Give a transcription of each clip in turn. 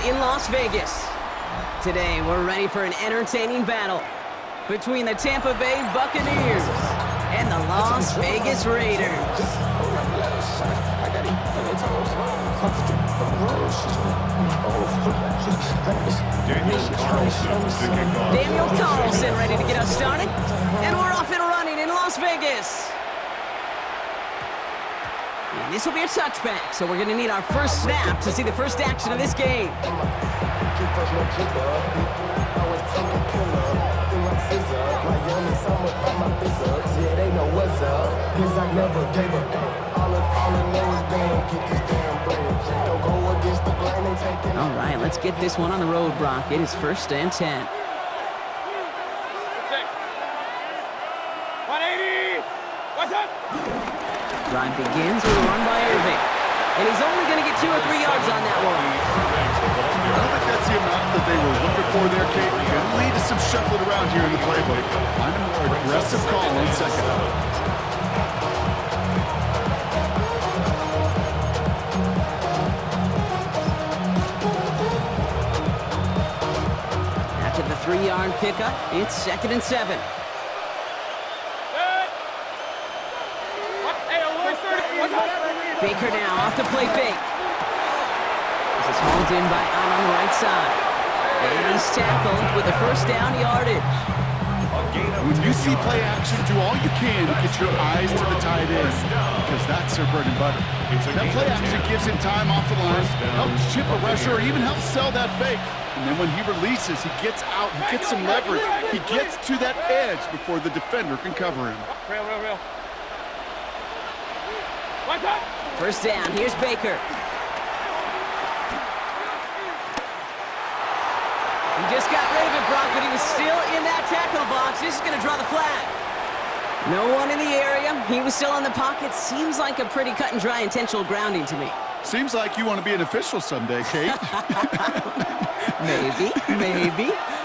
in Las Vegas. Today, we're ready for an entertaining battle between the Tampa Bay Buccaneers and the Las Vegas Raiders. Daniel Carlson ready to get us started. And we're off and running in Las Vegas. And this will be a touchback, so we're going to need our first snap to see the first action of this game. All right, let's get this one on the road, Brock. It is 1st and 10. 180! What's up? Drive begins with a run by Irving. And he's only going to get 2 or 3 yards on that one. I don't think that's the amount that they were looking for there, Kate. Going to lead to some shuffling around here in the playbook. Find a more aggressive call on second. After the 3-yard pickup, it's 2nd and 7. Baker now off the play fake. This is hauled in by Allen on the right side. And he's tackled with a first down yardage. When you see play action, do all you can to get your eyes to the tight end, because that's their bread and butter. That play action gives him time off the line, helps chip a rusher, or even helps sell that fake. And then when he releases, he gets out, he gets some leverage. He gets to that edge before the defender can cover him. Real. What's up? First down, here's Baker. He just got rid of it, Brock, but he was still in that tackle box. This is going to draw the flag. No one in the area. He was still in the pocket. Seems like a pretty cut and dry intentional grounding to me. Seems like you want to be an official someday, Kate. Maybe.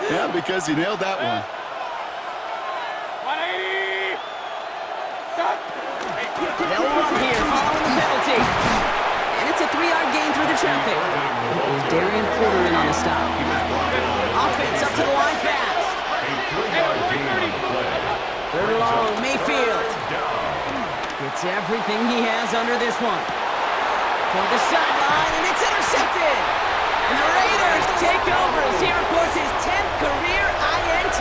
Yeah, because he nailed that one. 180! They'll run here following the penalty. And it's a 3-yard gain through the traffic. With Darian Porter in on the stop. Offense up to the line fast. 3rd and long, Mayfield. Gets everything he has under this one. For the sideline, and it's intercepted. And the Raiders take over as he records his 10th career INT.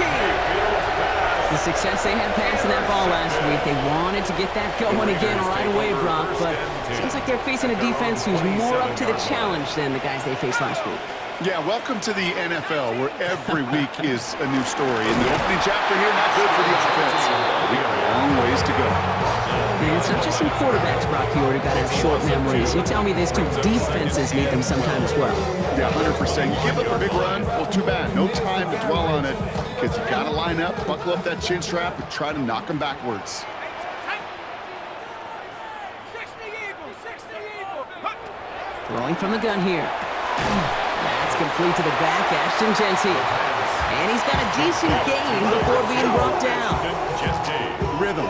The success they had passing that ball last week, they wanted to get that going again right away, Brock, but it seems like they're facing a defense who's more up to the challenge than the guys they faced last week. Yeah, welcome to the NFL, where every week is a new story. And the opening chapter here, not good for the offense. We got a long ways to go. And it's not just some quarterbacks, Brock, you already got to have short memories. You tell me these 2 defenses need them sometime as well. Yeah, 100%. You give up a big run, well, too bad. No time to dwell on it, because you got to line up, buckle up that chin strap, and try to knock them backwards. Throwing from the gun here. That's complete to the back, Ashton Genty. And he's got a decent gain before being brought down. Rhythm.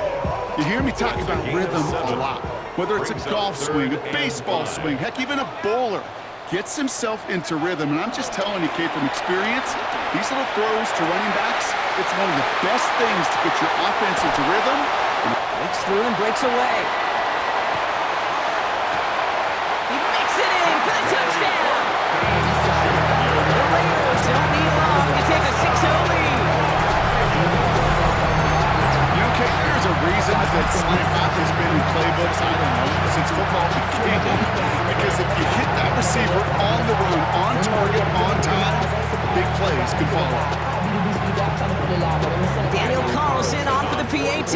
You hear me talk about rhythm a lot. Whether it's a golf swing, a baseball swing, heck, even a bowler gets himself into rhythm. And I'm just telling you, Kate, from experience, these little throws to running backs, it's one of the best things to get your offense into rhythm. Breaks through and breaks away. He makes it in for the touchdown. The Raiders don't need long to take a 6-0 lead. You know, Kate, there's a reason that slant route has been in playbooks, I don't know, since football began. Because if you hit that receiver on the run, on target, on time, big plays can follow. Daniel Carlson on for the PAT.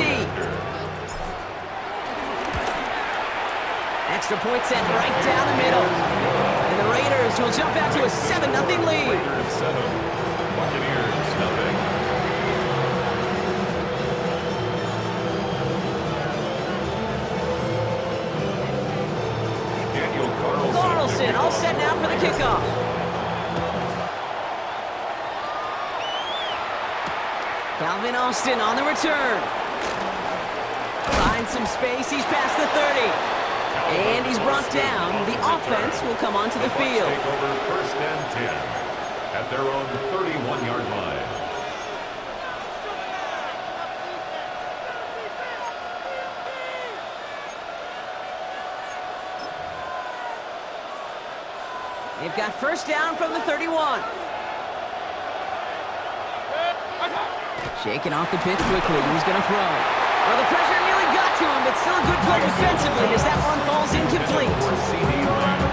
Extra point set right down the middle. And the Raiders will jump out to a 7-0 lead. Raiders 7, Buccaneers 0. Daniel Carlson all set now for the kickoff. Calvin Austin on the return. Finds some space. He's past the 30. And he's brought down. The offense will come onto the field. Take over 1st and 10. at their own 31-yard line. They've got first down from the 31. Shaking off the pit quickly. He's going to throw. Well, the pressure nearly got to him, but still a good play defensively as that one falls incomplete.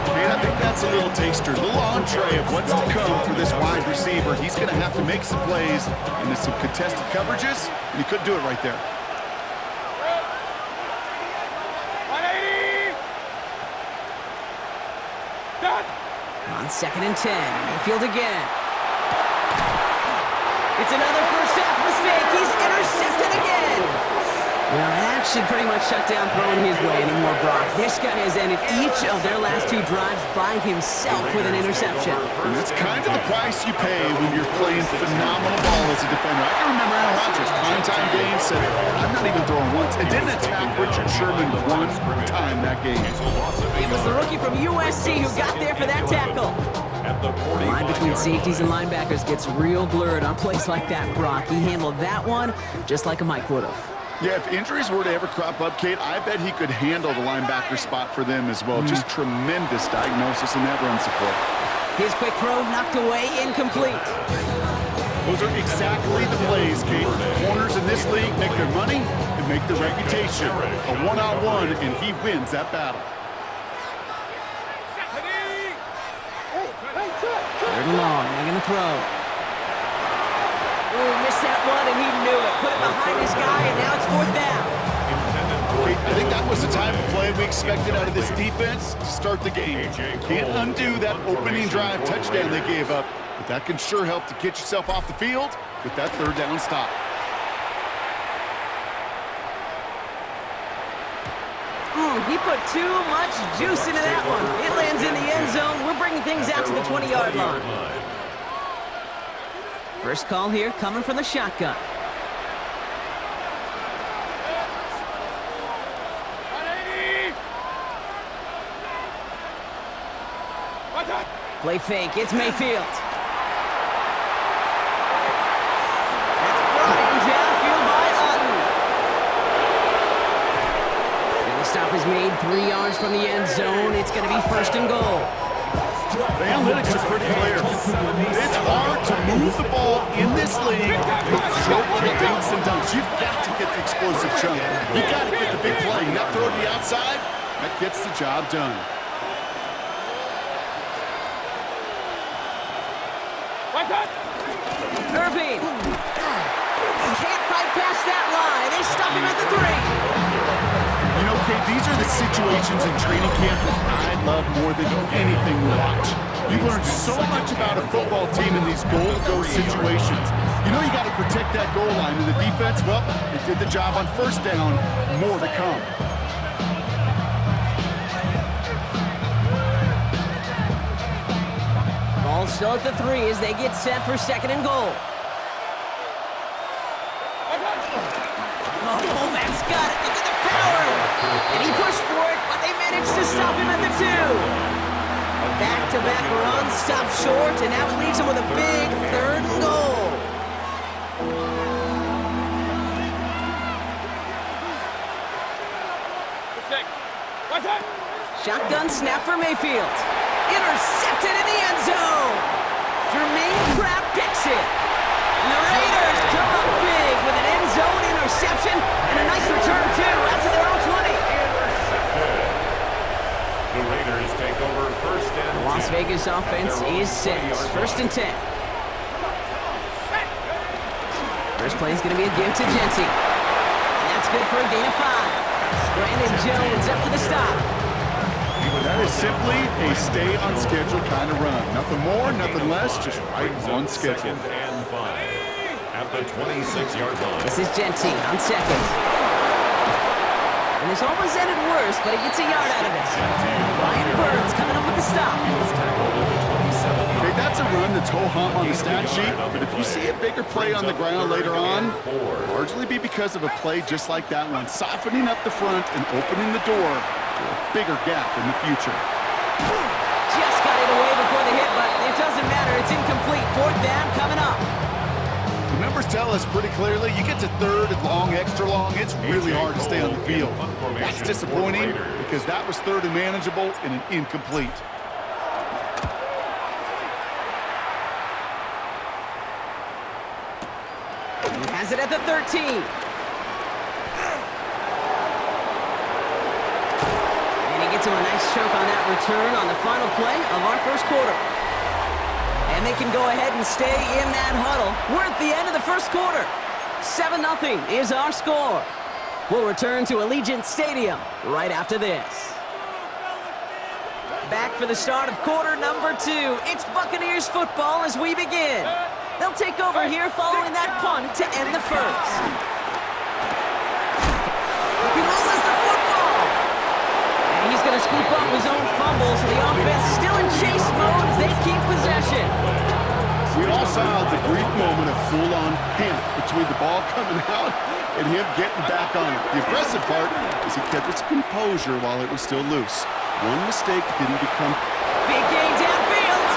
Man, I think that's a little taster, a little entree of what's to come for this wide receiver. He's going to have to make some plays into some contested coverages, and he couldn't do it right there. On 2nd and 10, Mayfield again. It's another first half mistake. He's intercepted again. Well, that should pretty much shut down throwing his way anymore, Brock. This guy has ended each of their last 2 drives by himself with an interception. And that's kind of the price you pay when you're playing phenomenal ball as a defender. I can remember Aaron Rodgers, primetime game, said, I'm not even throwing once, and didn't attack Richard Sherman one time that game. It was the rookie from USC who got there for that tackle. The line between safeties and linebackers gets real blurred on plays like that, Brock. He handled that one just like a Mike would have. Yeah, if injuries were to ever crop up, Kate, I bet he could handle the linebacker spot for them as well. Just tremendous diagnosis in that run support. His quick throw knocked away, incomplete. Those are exactly the plays, Kate. The corners in this league make their money and make their reputation. A one-on-one, and he wins that battle. 3rd and long, they're going to throw. Ooh, missed that one, and he knew it. Put it behind his guy, and now it's 4th down. I think that was the type of play we expected out of this defense to start the game. Can't undo that opening drive touchdown they gave up, but that can sure help to get yourself off the field with that 3rd down stop. He put too much juice into that one. It lands in the end zone. We're bringing things out to the 20-yard line. First call here coming from the shotgun. Play fake. It's Mayfield. That's brought in downfield by Otten. And the stop is made 3 yards from the end zone. It's going to be 1st and goal. The analytics are pretty clear. It's hard to move the ball in this league with short little dinks and dunks. You've got to get the explosive chunk. You've got to get the big play. You got to throw to the outside. That gets the job done. Irving can't fight past that line. They stop him at the 3. You know, Kate, these are the situations in training camp that I love more than anything to watch. You learn so much about a football team in these goal-to-go situations. You know you got to protect that goal line, and the defense, well, they did the job on 1st down. More to come. Ball still at the 3 as they get set for 2nd and goal. Oh, Matt's got it. Look at the power. And he pushed for it, but they managed to stop him at the 2. Back-to-back runs stopped short, and that leaves him with a big 3rd and goal. Shotgun snap for Mayfield. Intercepted in the end zone. Jermaine Pratt picks it. And the Raiders come up big with an end zone interception and a nice return, too, out to their own 20. The Raiders take over 1st and 10. The Las Vegas offense is set. 1st and 10. First play is going to be a give to Genty. And that's good for a gain of 5. Brandon Jones up for the stop. That is simply a stay-on-schedule kind of run. Nothing more, nothing less, just right on schedule. 2nd and 5 at the 26-yard line. This is Genty on 2nd. And this almost ended worse, but he gets a yard out of it. Ryan Burns coming up with the stop. Okay, that's a run that's ho-hum on the stat sheet, but if you see a bigger play on the ground later on, largely be because of a play just like that one, softening up the front and opening the door for a bigger gap in the future. Just got it away before the hit, but it doesn't matter. It's incomplete. 4th numbers tell us pretty clearly, you get to third and long, extra long, it's really hard to stay on the field. That's disappointing because that was third and manageable and an incomplete. He has it at the 13. And he gets him a nice choke on that return on the final play of our first quarter. And they can go ahead and stay in that huddle. We're at the end of the first quarter. 7-0 is our score. We'll return to Allegiant Stadium right after this. Back for the start of quarter number 2. It's Buccaneers football as we begin. They'll take over here following that punt to end the first. He loses the football. And he's going to scoop up his own fumble, so the offense still in chase mode as they keep possession. We all saw the brief moment of full-on panic between the ball coming out and him getting back on it. The impressive part is he kept his composure while it was still loose. One mistake didn't become... Big game downfield.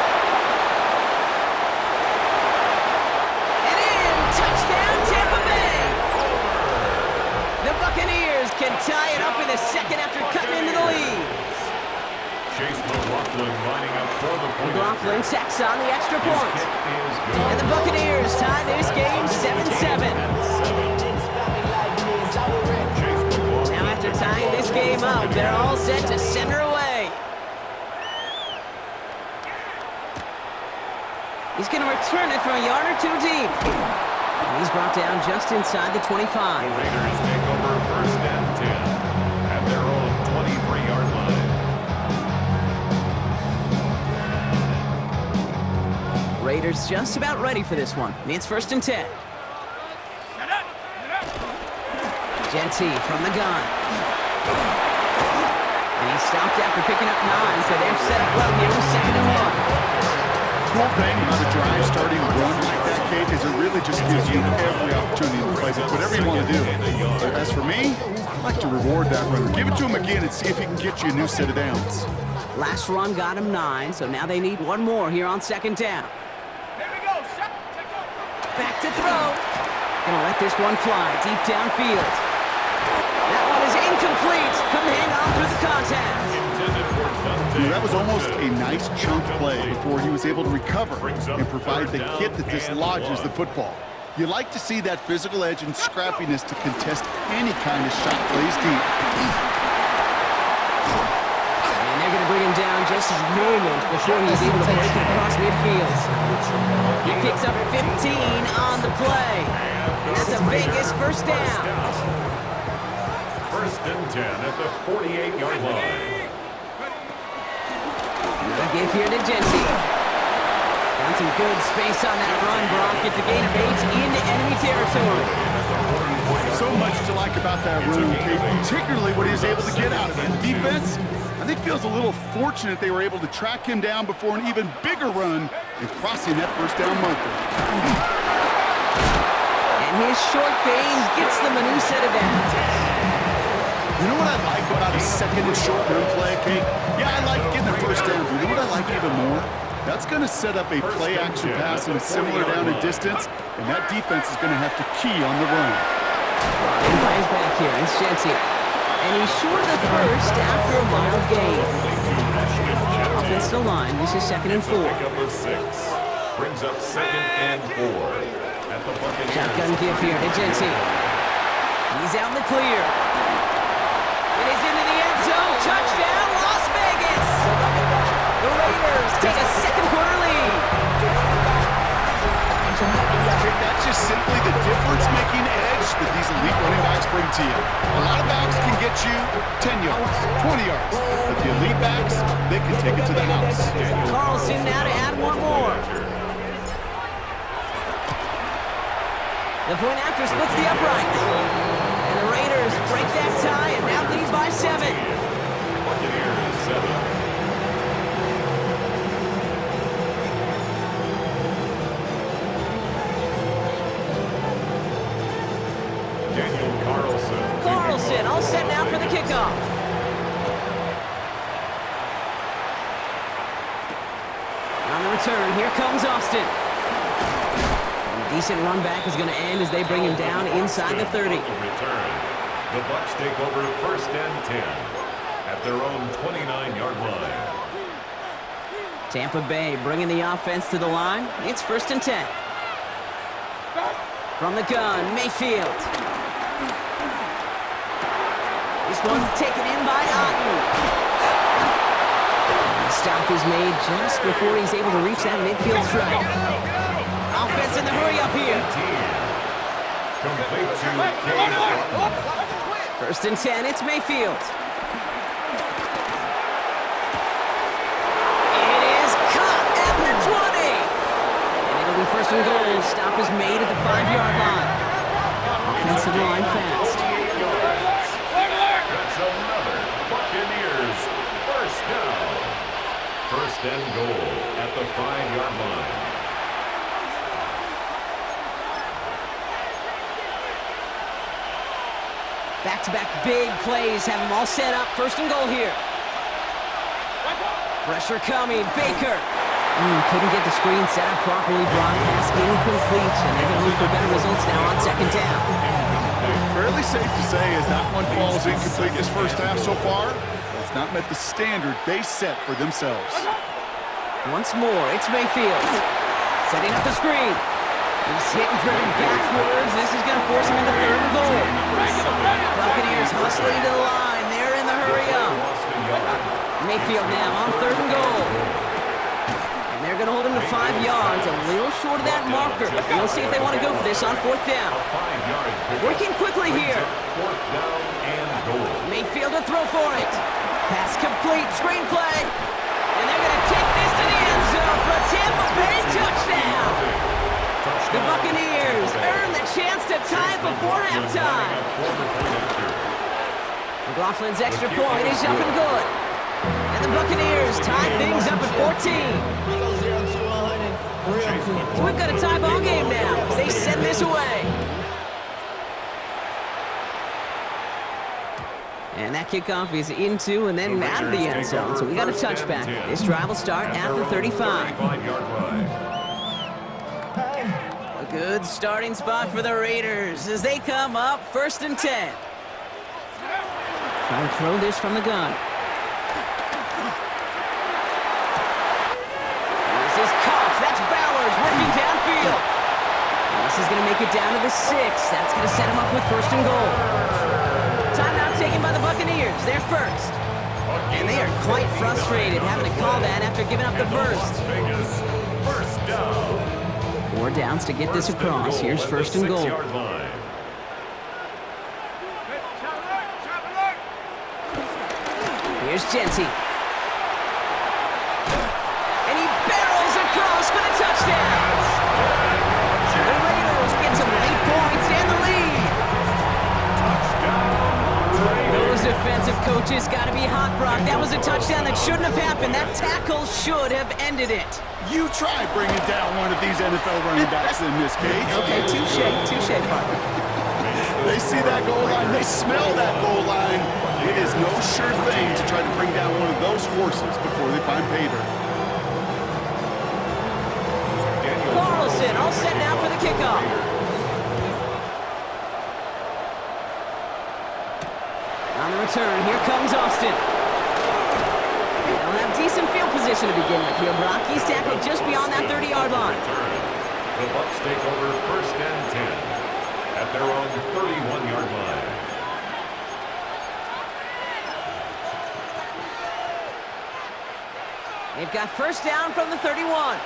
And in, touchdown Tampa Bay. The Buccaneers can tie it up in the second after cutting into the lead. Chase McLaughlin lining up for the point. McLaughlin tacks on the extra point. And the Buccaneers tie this game 7-7. Now after tying this game up, they're all set to send her away. He's going to return it from a yard or two deep. And he's brought down just inside the 25. The Raiders take over first and 10 at their own 23-yard line. Raiders just about ready for this one. It's first and 10. Genty from the gun. And he stopped after picking up 9, so they're set up well here with 2nd and 1. Cool thing about a drive starting a run like that, Kate, is it really just gives you every opportunity to play with whatever you want to do. But as for me, I'd like to reward that runner. Give it to him again and see if he can get you a new set of downs. Last run got him 9, so now they need one more here on 2nd down. Back to throw. Gonna let this one fly deep downfield. That one is incomplete. Couldn't hang on through the contact. Yeah, that was almost a nice chunk play before he was able to recover and provide the hit that dislodges the football. You like to see that physical edge and scrappiness to contest any kind of shot plays deep. And they're going to bring him down just a moment before he's able to break it across midfield. He picks up 15 on the play. And that's a Vegas first down. First and 10 at the 48-yard line. Another give here to Genty. Found some good space on that run. Brock gets a gain of 8 into enemy territory. So much to like about that run, Kate, particularly what he was able to get out of it. The defense, I think, feels a little fortunate they were able to track him down before an even bigger run and crossing that first down marker. And his short gain gets them a new set of downs. You know what I like about a second and short run play, Kate? Yeah, I like getting the first down, but you know what I like even more? That's going to set up a play-action pass in a similar down and distance, and that defense is going to have to key on the run. He's back here, it's Genty. And he's short of the first after a mild gain. Offensive line, this is 2nd and 4. Number 6 brings up 2nd and 4 at the Buccaneers. Shotgun give here to Genty. He's out in the clear. And he's into the end zone. Touchdown, Las Vegas. The Raiders take a second quarter lead. That's just simply the difference-making edge that these elite running backs bring to you. A lot of backs can get you 10 yards, 20 yards, but the elite backs, they can take it to the house. Carlson now to add one more. The point after splits the uprights. And the Raiders break that tie and now lead by 7. Buccaneers 7. Carlson all set now for the kickoff. On the return, here comes Austin. And Decent run back is going to end as they bring him down inside the 30. Return. The Bucs take over first and 10 at their own 29-yard line. Tampa Bay bringing the offense to the line. It's first and 10. From the gun, Mayfield. This one's taken in by Otten. The stop is made just before he's able to reach that midfield strike. Offense in the hurry up here. Complete to First and 10, it's Mayfield. It is caught at the 20. And it'll be first and goal. Stop is made at the 5-yard line. Offensive line fast. That's another Buccaneers first down. First and goal at the 5-yard line. Back-to-back big plays have them all set up. First and goal here. Pressure coming. Baker. Couldn't get the screen set up properly. Broadcast incomplete. And they're going to look for better results now on second down. Fairly safe to say as that one falls incomplete this first half so far, it's not met the standard they set for themselves. Once more, it's Mayfield. Setting up the screen. He's hit and driven backwards. This is going to force him into third and goal. Buccaneers hustling to the line. They're in the hurry up. Mayfield now on third and goal. And they're going to hold him to 5 yards, a little short of that marker. We'll see if they want to go for this on fourth down. Working quickly here. Fourth down and goal. Mayfield to throw for it. Pass complete. Screenplay. And they're going to take this to the end zone for a Tampa Bay touchdown. The Buccaneers earn the chance to tie it before halftime. McLaughlin's extra point is up and good. And the Buccaneers tie things up at 14. So we've got a tie ball game now as they send this away. And that kickoff is into and then out of the end zone. So we got a touchback. This drive will start at the 35. A good starting spot for the Raiders as they come up first and 10. Trying to throw this from the gun. This is Cox. That's Bowers working downfield. And this is going to make it down to the 6. That's going to set him up with first and goal. Timeout taken by the Buccaneers. They're first. And they are quite frustrated having to call that after giving up the first. First down. 4 downs to get this across. Here's first and goal. Here's Genty. And he barrels across for the touchdown. The Raiders get some late points and the lead. Those defensive coaches got to be hot, Brock. That was a touchdown that shouldn't have happened. That tackle should have ended it. You try bringing down one of these NFL running backs in this case. Okay, touche, partner. They see that goal line. They smell that goal line. It is no sure thing to try to bring down one of those horses before they find pay dirt. Carlson all set now for the kickoff. On the return, here comes Austin. They'll have decent field position to begin with here, Brock. He's tackled just beyond that 30-yard line. The Bucs take over first and 10 at their own 31-yard line. They've got first down from the 31.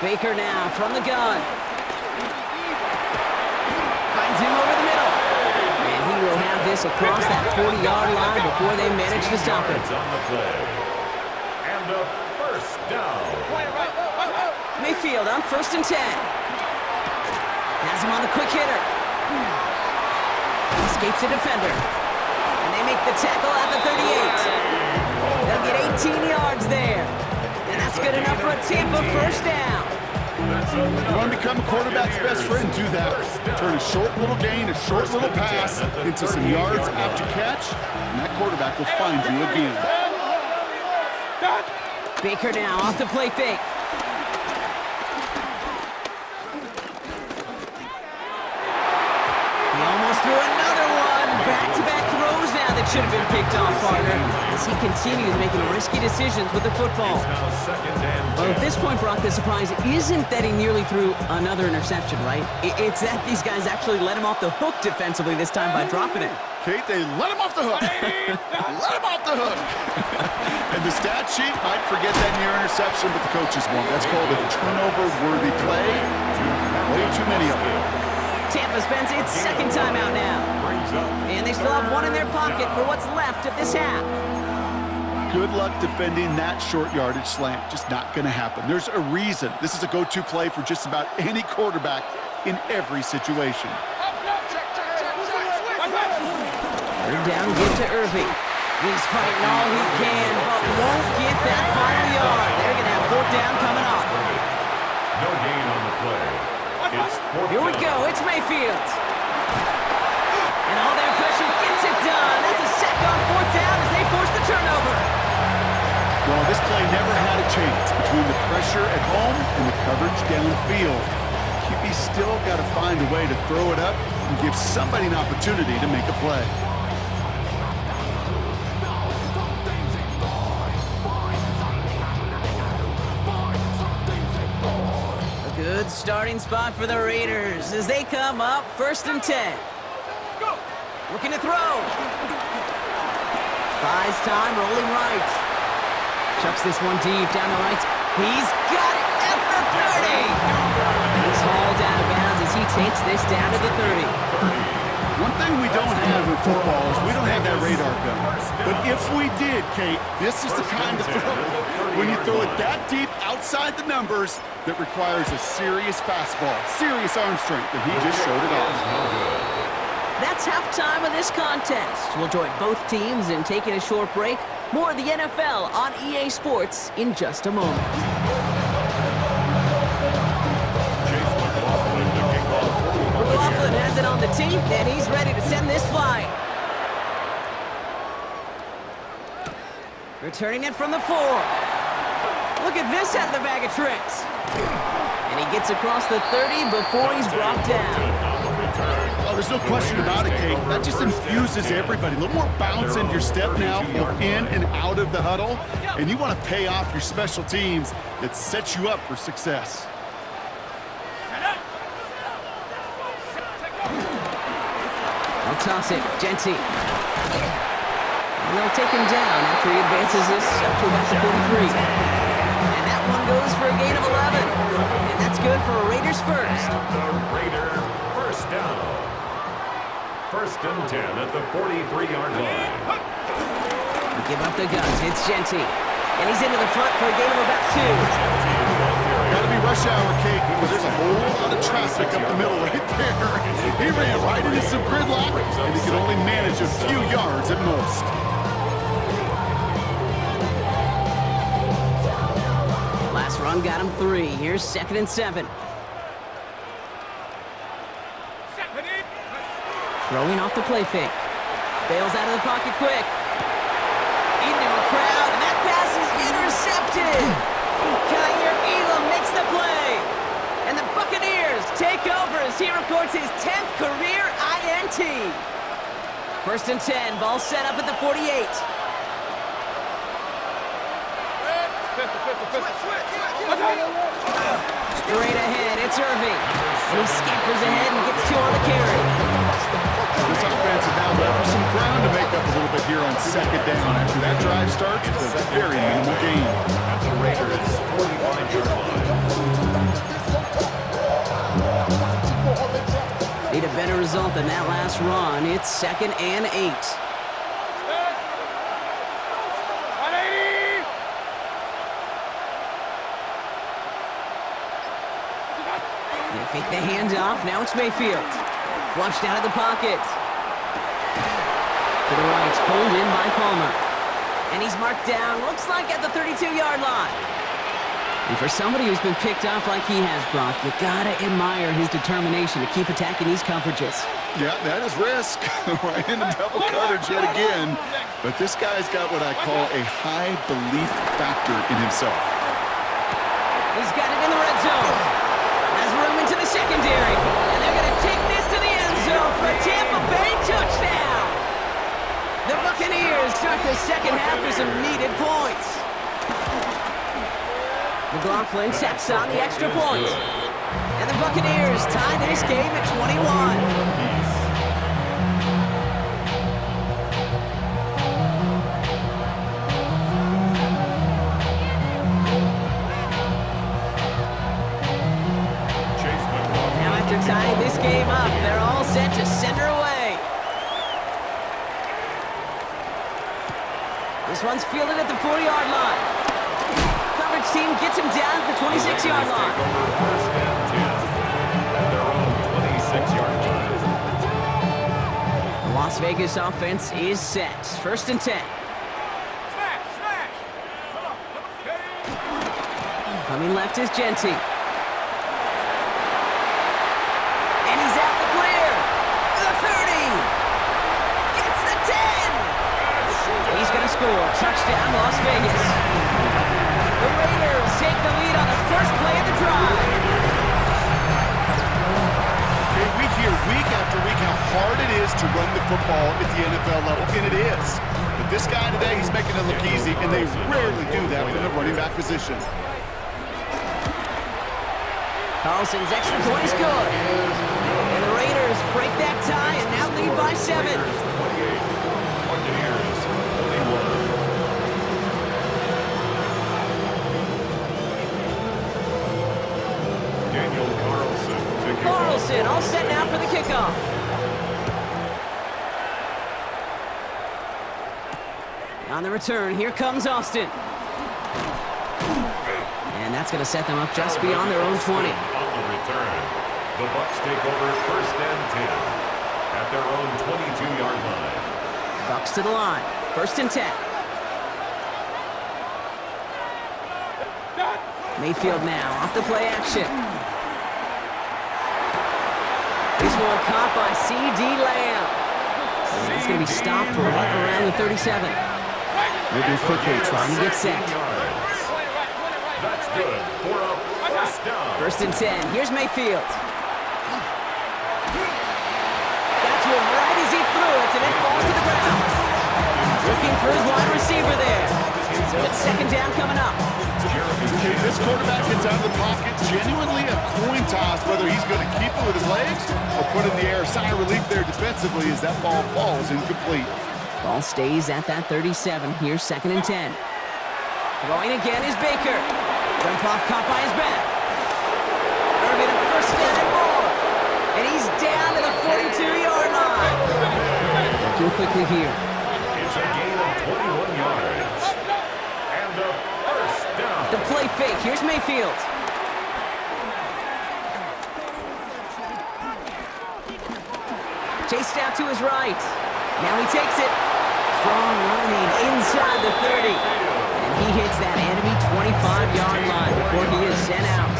Baker now from the gun. Finds him over the middle. And he will have this across that 40-yard line before they manage to stop it. On the play. And a first down. Mayfield on first and 10. Has him on the quick hitter. Escapes the defender. And they make the tackle at the 38. They'll get 18 yards there. And that's good enough for a Tampa first down. You want to become a quarterback's best friend, do that. Turn a short little gain, a short little pass into some yards after catch, and that quarterback will find you again. Baker now off the play fake. through another one. Back-to-back throws now that should have been picked off, partner, as he continues making risky decisions with the football. Now second and 10. Well, at this point, Brock, the surprise isn't that he nearly threw another interception, right? It's that these guys actually let him off the hook defensively this time by dropping it. Kate, they let him off the hook. Let him off the hook. And the stat sheet might forget that near interception, but the coaches won't. That's called a turnover-worthy play. Way too many of them. Tampa spends its second timeout now. And they still have one in their pocket for what's left of this half. Good luck defending that short yardage slant. Just not going to happen. There's a reason. This is a go-to play for just about any quarterback in every situation. Third down, give to Irving. He's fighting all he can, but won't get that final yard. They're going to have fourth down coming up. No gain on the play. It's fourth Here we down. go. It's Mayfield. And all their pressure gets it done. That's a sack on fourth down as they force the turnover. Well, this play never had a chance between the pressure at home and the coverage downfield. QB's still got to find a way to throw it up and give somebody an opportunity to make a play. A good starting spot for the Raiders as they come up first and 10. Looking to throw. Buys time, rolling right. Chucks this one deep down the right. He's got it at the 30. And he's hauled out of bounds as he takes this down to the 30. One thing we don't have in football is we don't have that radar gun. But if we did, Kate, this is the kind of throw when you throw it that deep outside the numbers that requires a serious fastball, serious arm strength, and he just showed it off. That's halftime of this contest. We'll join both teams in taking a short break. More of the NFL on EA Sports in just a moment. McLaughlin has it on the tee, and he's ready to send this flying. Returning it from the 4. Look at this out of the bag of tricks. And he gets across the 30 before he's brought down. Oh, there's no question about it, Kate. That just infuses everybody. A little more bounce in your step now, both in and out of the huddle. And you want to pay off your special teams that sets you up for success. I'll toss it. Genty. And they'll take him down after he advances this up to about the 43. And that one goes for a gain of 11. And that's good for Raiders first. The Raider first down. First and 10 at the 43-yard line. We give up the guns. It's Genty. And he's into the front for a gain of about 2. Gotta be rush hour, Kate, because there's a whole lot of traffic up the middle right there. He ran right into some gridlock, and he could only manage a few yards at most. Last run got him 3. Here's second and 7. Throwing off the play fake. Bails out of the pocket quick. Into a crowd, and that pass is intercepted. Kyer Elam makes the play. And the Buccaneers take over as he records his 10th career INT. First and 10, ball set up at the 48. Straight ahead, it's Irving. And he scampers ahead and gets 2 on the carry. This offense is now left with some ground to make up a little bit here on second down. After that drive starts, it's a very minimal gain. At the Raiders' 45-yard line. Need a better result than that last run. It's second and 8. They fake the handoff. Now it's Mayfield. Flushed out of the pocket. To the right, pulled in by Palmer. And he's marked down, looks like at the 32-yard line. And for somebody who's been picked off like he has, Brock, you gotta admire his determination to keep attacking these coverages. Yeah, that is risk. Right into double coverage yet again. But this guy's got what I call a high belief factor in himself. He's got it in the red zone. Has room into the secondary. And they're gonna take this to the end zone for Tampa Bay. Buccaneers start the second half with some needed points. McLaughlin tacks on the extra point. And the Buccaneers tie this game at 21. Tying this game up, they're all set to send her away. This one's fielded at the 40-yard line. Coverage team gets him down at the 26-yard line. First and 10 at their own 26-yard line. The Las Vegas offense is set. First and 10. Coming left is Genty. Score. Touchdown, Las Vegas. The Raiders take the lead on the first play of the drive. Okay, we hear week after week how hard it is to run the football at the NFL level, and it is. But this guy today, he's making it look easy, and they rarely do that from the running back position. Carlson's extra point is good. And the Raiders break that tie and now lead by 7. Carlson all set now for the kickoff. On the return, here comes Austin. And that's going to set them up just beyond their own 20. On the return, the Bucs take over first and 10 at their own 22-yard line. Bucs to the line. First and 10. Mayfield now off the play action. This one caught by C.D. Lamb. He's going to be stopped right around the 37. Moving quickly, trying to get sacked. That's good for a first down. First and 10. Here's Mayfield. Got to him right as he threw it, and it falls to the ground. Looking for his wide receiver there. So it's second down coming up. Okay, this quarterback gets out of the pocket, genuinely a coin toss whether he's going to keep it with his legs or put it in the air. Sigh of relief there defensively as that ball falls incomplete. Ball stays at that 37. Here's second and 10. Throwing again is Baker. Jump off caught by his back. Irvin a first down and more. And he's down to the 42-yard line. Looking quickly here. It's a gain of 21 yards. And a first down. The play fake. Here's Mayfield. Chased out to his right. Now he takes it. Strong running inside the 30. And he hits that enemy 25-yard line before he is sent out.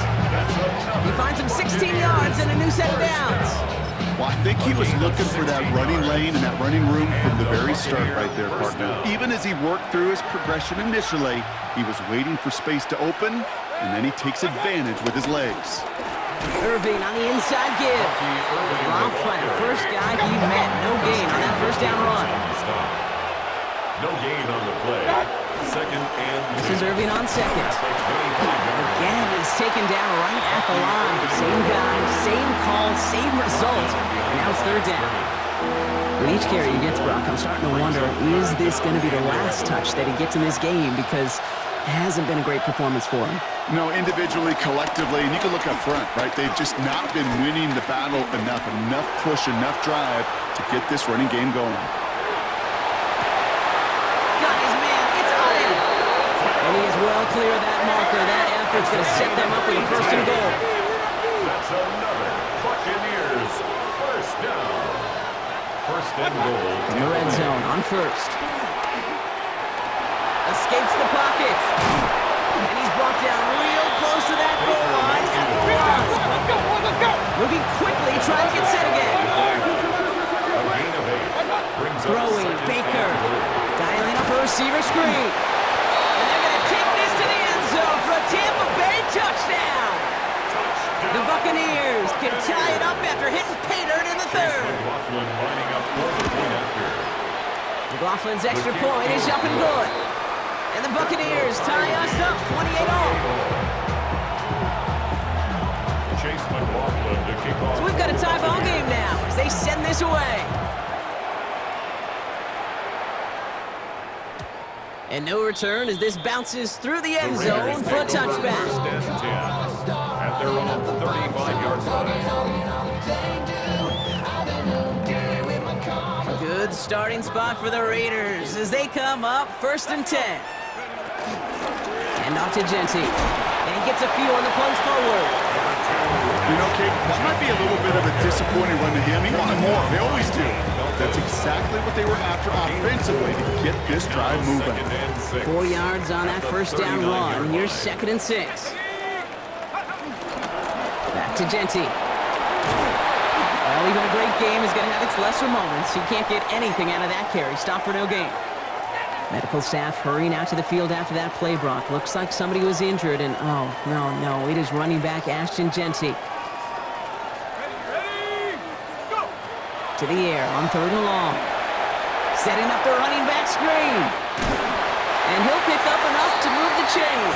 He finds him 16 yards and a new set of downs. Well, I think he was looking for that running lane and that running room from the very start right there, partner. Even as he worked through his progression initially, he was waiting for space to open, and then he takes advantage with his legs. Irving on the inside give. Romped by the first guy he met. No gain on that first down run. No gain on the play. Second and this is Irving on second. Again, he's taken down right at the line. Same guy, same call, same result. And now it's third down. With each carry he gets, Brock, I'm starting to wonder, is this going to be the last touch that he gets in this game? Because it hasn't been a great performance for him. No, individually, collectively, and you can look up front, right? They've just not been winning the battle enough push, enough drive to get this running game going. Got his man, it's on him. And he is well clear of that marker. That effort's going to set them up with a first and goal. That's another Buccaneers first down. First and goal. In the red zone on first. Escapes the pocket. And he's brought down real close to that goal line at the line. Let's go! Moving quickly, trying to get set again. A gain of 8. Brings up Throwing, second Baker. and goal. Dialing up a receiver screen. And they're going to take this to the end zone for a Tampa Bay touchdown. The Buccaneers can tie it up after hitting pay dirt in the third. McLaughlin lining up for the point after. McLaughlin's extra point is up and good. And the Buccaneers tie us up 28-all. Chase McLaughlin to kick off. So we've got a tie ball game now as they send this away. And no return as this bounces through the end zone for a touchback. First and 10 at their own 35-yard line. A good starting spot for the Raiders as they come up first and 10. And off to Genty. And he gets a few on the plunge forward. You know, Kate, that might be a little bit of a disappointing run to him. He wanted more. They always do. That's exactly what they were after offensively to get this drive moving. 4 yards on that first down run. Here's 2nd and 6. Back to Genty. Well, even a great game is going to have its lesser moments. He can't get anything out of that carry. Stop for no gain. Medical staff hurrying out to the field after that play, Brock. Looks like somebody was injured, and oh, no, it is running back Ashton Genty. To the air on 3rd and long. Setting up the running back screen. And he'll pick up enough to move the chains.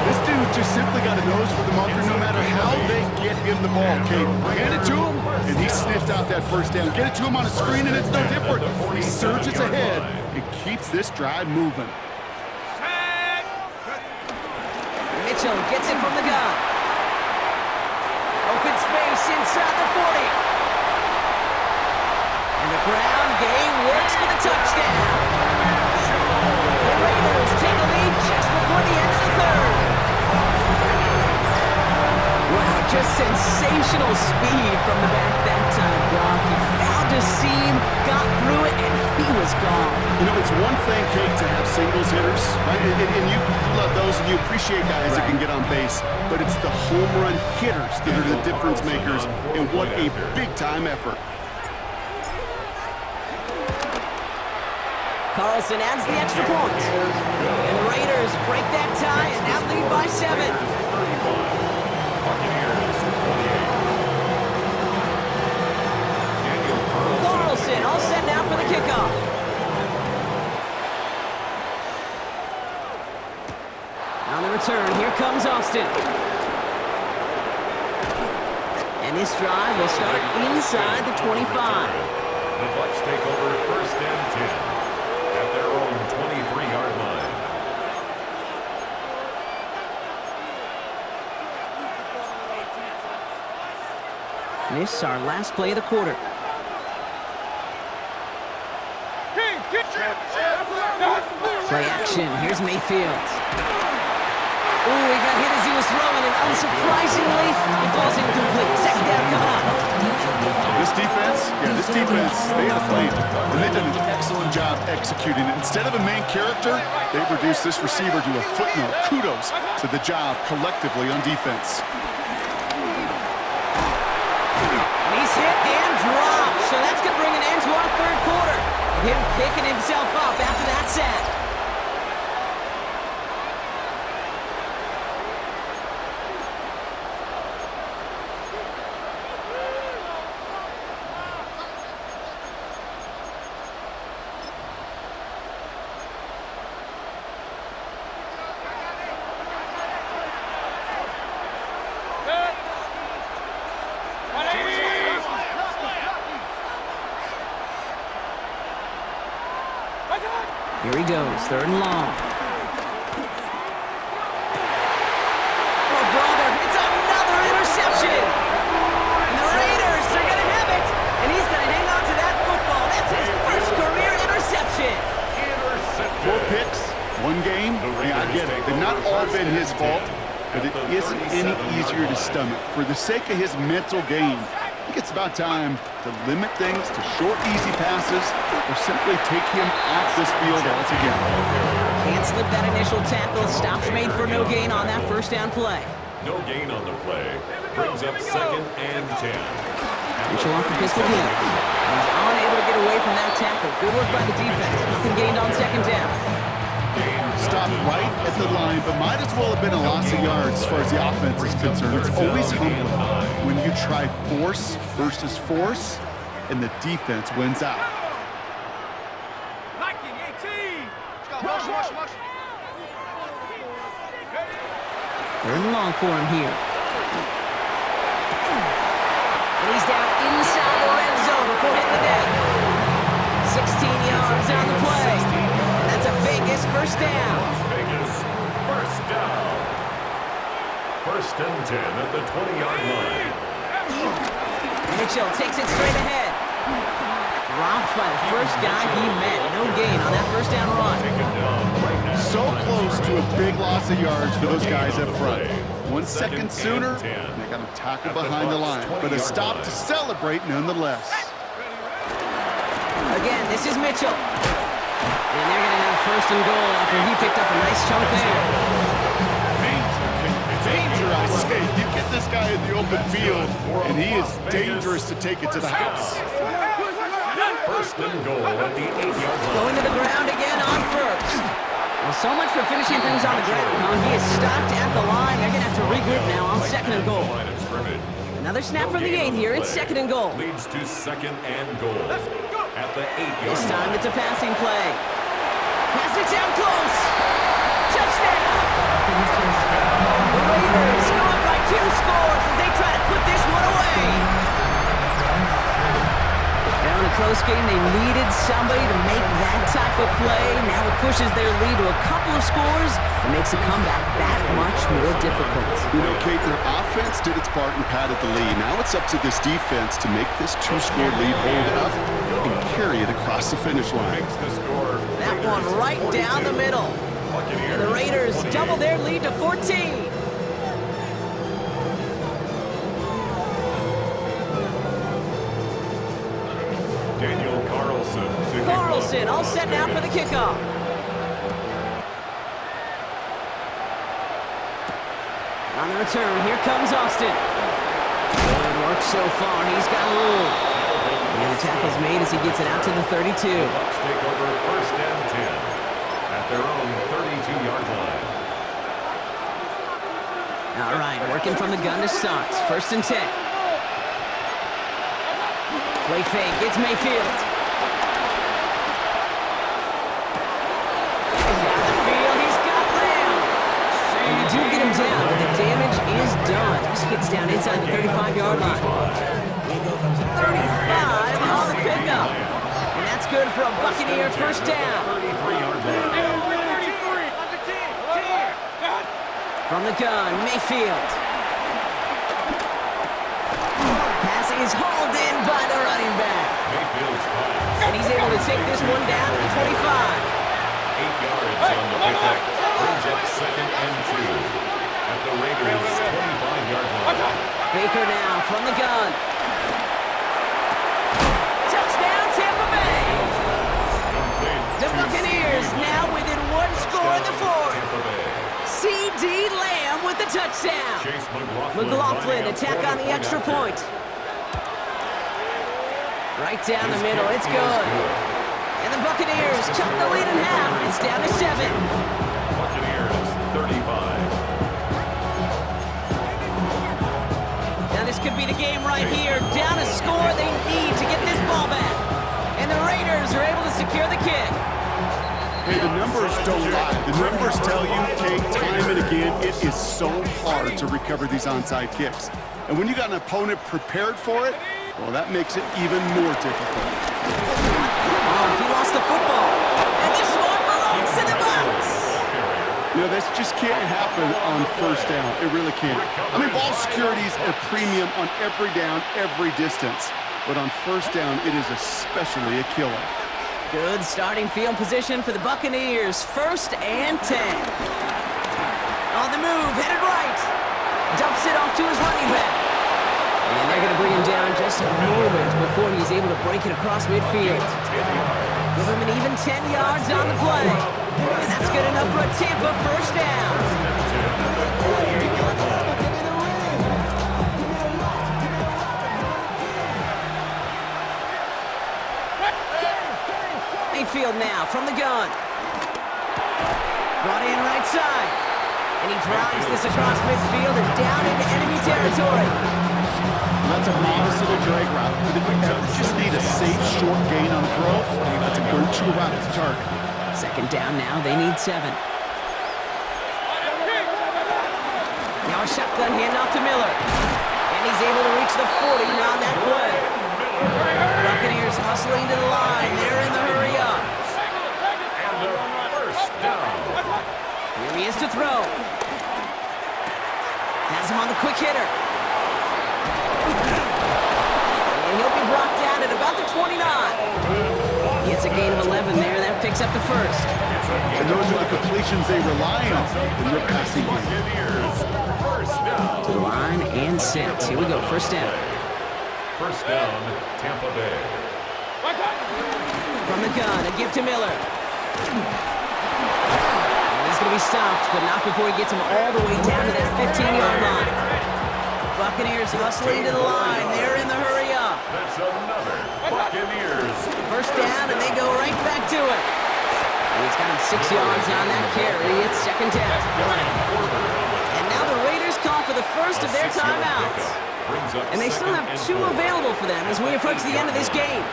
This dude just simply got a nose for the marker no matter how they get him the ball, Kate. Hand it to him, and he sniffed out that first down. Get it to him on a screen, and it's no different. He surges ahead and keeps this drive moving. Mitchell gets it from the gun. Open space inside the 40. And the ground game works for the touchdown. The Raiders take a lead just before the end of the 3rd. Wow, just sensational speed from the back that time, Brock. He found a seam, got through it, and he was gone. You know, it's one thing, Kate, to have singles hitters, right? And you love those, and you appreciate guys that can get on base. But it's the home run hitters that are the difference makers, and what a big-time effort. Carlson adds the extra point. And the Raiders break that tie and now lead by 7. Carlson all set now for the kickoff. On the return, here comes Austin. And this drive will start inside the 25. The Bucs take over 1st and 10. At their own 23-yard line. This is our last play of the quarter. Play action. Here's Mayfield. Ooh, he got hit as he was throwing, and unsurprisingly, he falls incomplete. 2nd down coming up. This defense, they have played, and they've done an excellent job executing it. Instead of a main character, they've reduced this receiver to a footnote. Kudos to the job collectively on defense. And he's hit and dropped, so that's going to bring an end to our 3rd quarter. Him picking himself up after that sack. Here he goes, 3rd and long. Oh, brother, it's another interception. And the Raiders are going to have it. And he's going to hang on to that football. That's his first career interception. 4 picks, 1 game. Yeah, I get it. They've not all been his fault, but it isn't any easier to stomach. For the sake of his mental game, I think it's about time to limit things to short, easy passes or simply take him off this field altogether. Can't slip that initial tackle. Stops made for no gain on that first down play. No gain on the play. Brings up 2nd and 10. Mitchell off the pistol hit. He's unable to get away from that tackle. Good work by the defense. Nothing gained on 2nd down. Stopped right at the line, but might as well have been a loss of yards as far as the offense is concerned. It's always humbling when you try force versus force, and the defense wins out. Third and long for him here. And he's down inside the red zone before hitting the deck. 16 yards on the play. And that's a Vegas first down. Vegas first down. First and 10 at the 20-yard line. Mitchell takes it straight ahead. Dropped by the first guy he met. No gain on that first down run. So close to a big loss of yards for those guys up front. 1 second sooner, they got him tackled behind the line. But a stop to celebrate nonetheless. Again, this is Mitchell. And they're going to have first and goal after he picked up a nice chunk there. Danger, I say. You get this guy in the open field, and he is dangerous to take it to the house. First and goal at the 8-yard line. Going to the ground again on first. Well, so much for finishing things on the ground, huh? He is stopped at the line. They're going to have to regroup now on second and goal. Another snap from the 8 here. It's second and goal. Leads to second and goal at the 8-yard line. This time it's a passing play. Pass it down close. Touchdown. The Raiders go up by 2 scores as they try to put this one away. Now in a close game, they needed somebody to make that type of play. Now it pushes their lead to a couple of scores and makes the comeback that much more difficult. You know, Kate, their offense did its part and padded the lead. Now it's up to this defense to make this 2-score lead hold up and carry it across the finish line. That one right down the middle. And the Raiders double their lead to 14. Carlson all set now for the kickoff. On the return, here comes Austin. Good work so far. He's got a room. And the tackle's made as he gets it out to the 32. Bucs take over first and 10 at their own 32-yard line. All right, working from the gun to start. First and 10. Play fake. It's Mayfield. Down, but the damage is done. This gets down inside the 35-yard line. 35 on the pickup. And that's good for a Buccaneer first down. From the gun, Mayfield. Pass is hauled in by the running back. And he's able to take this one down to the 25. 8 yards on the pickup. Brings up second and 2. At the Raiders' 25-yard line. Baker now from the gun. Touchdown, Tampa Bay. The Buccaneers now within 1 score in the fourth. C.D. Lamb with the touchdown. McLaughlin attack on the extra point. Right down the middle, it's good. And the Buccaneers cut the lead in half. It's down to 7. Buccaneers 35. This could be the game right here. Down a score, they need to get this ball back. And the Raiders are able to secure the kick. Hey, the numbers don't lie. The numbers tell you, Kate, time and again, it is so hard to recover these onside kicks. And when you got an opponent prepared for it, well, that makes it even more difficult. Oh, he lost the football. And this one belongs to the Bucs. You know, this just can't happen on first down. It really can't. I mean, ball security is a premium on every down, every distance. But on first down, it is especially a killer. Good starting field position for the Buccaneers. First and 10. On the move, headed right. Dumps it off to his running back. And they're going to bring him down just a moment before he's able to break it across midfield. Give him an even 10 yards on the play. And that's good enough for a Tampa first down. Mayfield now from the gun. Brought in right side. And he drives this across midfield and down into enemy territory. That's a modest little drag route. But if you ever just need a safe, short gain on the throw, that's a go-to route to target. Second down now, they need 7. shotgun handoff to Miller. And he's able to reach the 40 around that play. Buccaneers hustling to the line. They're in the hurry up. And the first down. Here he is to throw. Has him on the quick hitter. And he'll be brought down at about the 29. It's a gain of 11 there. That picks up the first. And those are the completions they rely on in their passing game. First down. To the line and set. Here we go. First down. First down, Tampa Bay. From the gun, a gift to Miller. And he's going to be stopped, but not before he gets him all the way down to that 15-yard line. Buccaneers hustling to the line. They're in the hurry up. That's another Buccaneers. First down, and they go right back to it. And he's got him 6 yards on that carry. It's second down. And now the Raiders call for the first of their timeouts. And they still have 2 available for them as we approach the end of this game.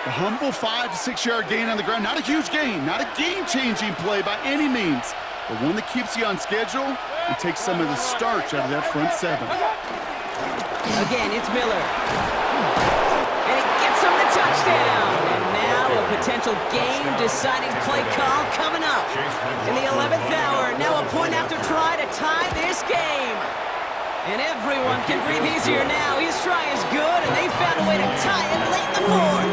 A humble 5 to 6 yard gain on the ground. Not a huge gain, not a game-changing play by any means, but one that keeps you on schedule and takes some of the starch out of that front 7. Again, it's Miller. And he gets him the touchdown. And now a potential game-deciding play call coming up. In the 11th hour, now a point after try to tie this game. And everyone can breathe easier now. His try is good, and they found a way to tie it late in the 4th.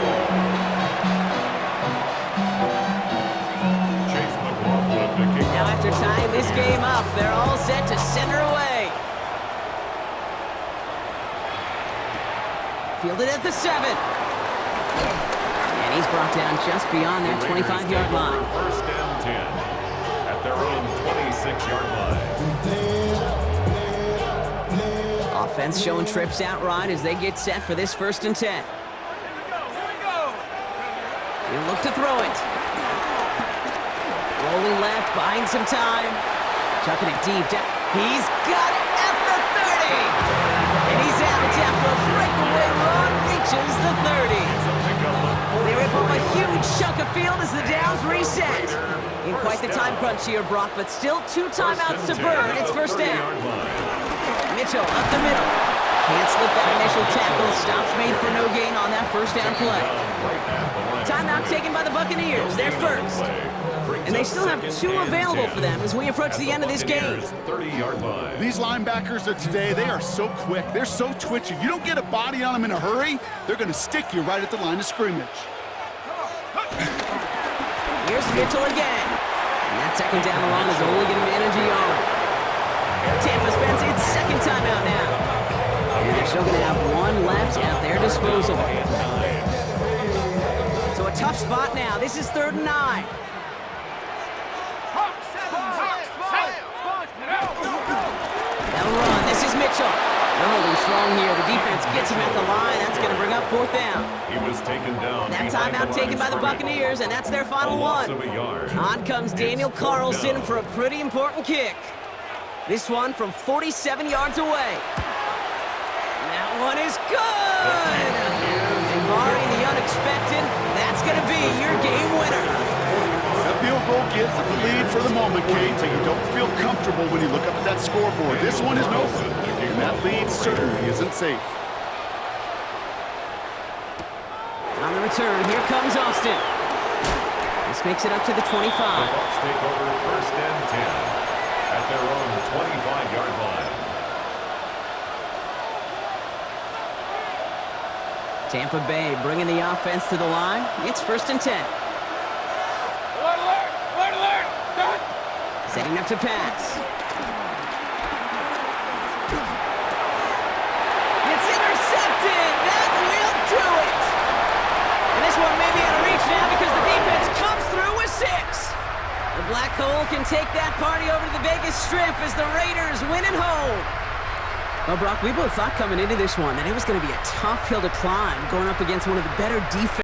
Now after tying this game up, they're all set to send her away. Fielded at the 7. And he's brought down just beyond that 25-yard line. First and 10 at their own 26-yard line. Offense showing trips out right as they get set for this 1st and 10. He'll look to throw it. Rolling left, buying some time. Chucking it deep down. He's got it at the 30. And he's out after a breakaway run reaches the 30. They rip up a huge chunk of field as the downs reset. In quite the time crunch here, Brock, but still 2 timeouts to burn. It's first down. Mitchell up the middle. Can't slip that initial tackle. Stops made for no gain on that first down play. Timeout taken by the Buccaneers. They're first. And they still have 2 available for them as we approach the end of this game. 30-yard line. These linebackers of today, they are so quick. They're so twitchy. You don't get a body on them in a hurry, they're going to stick you right at the line of scrimmage. Here's Mitchell again. And that second down the line is only going to manage a yard. Tampa spends its second timeout now. And they're still going to have 1 left at their disposal. So a tough spot now. This is 3rd and 9. They'll run. This is Mitchell. They're holding strong here. The defense gets him at the line. That's going to bring up 4th down. He was taken down. That timeout taken by the Buccaneers, and that's their final one. On comes Daniel Carlson for a pretty important kick. This one from 47 yards away. That one is good! And barring the unexpected, that's going to be your game winner. That field goal gives them the lead for the moment, Kate, but you don't feel comfortable when you look up at that scoreboard. This one is over, and that lead certainly isn't safe. On the return, here comes Austin. This makes it up to the 25. The Bucs take over first and 10 at their own 25-yard line. Tampa Bay bringing the offense to the line. It's 1st and 10. Setting up to pass. It's intercepted. That will do it. And this one may be out of reach now because the defense comes through with 6. The Black Hole can take that party over to the Vegas Strip as the Raiders win at home. Well, Brock, we both thought coming into this one that it was going to be a tough hill to climb going up against one of the better defenses.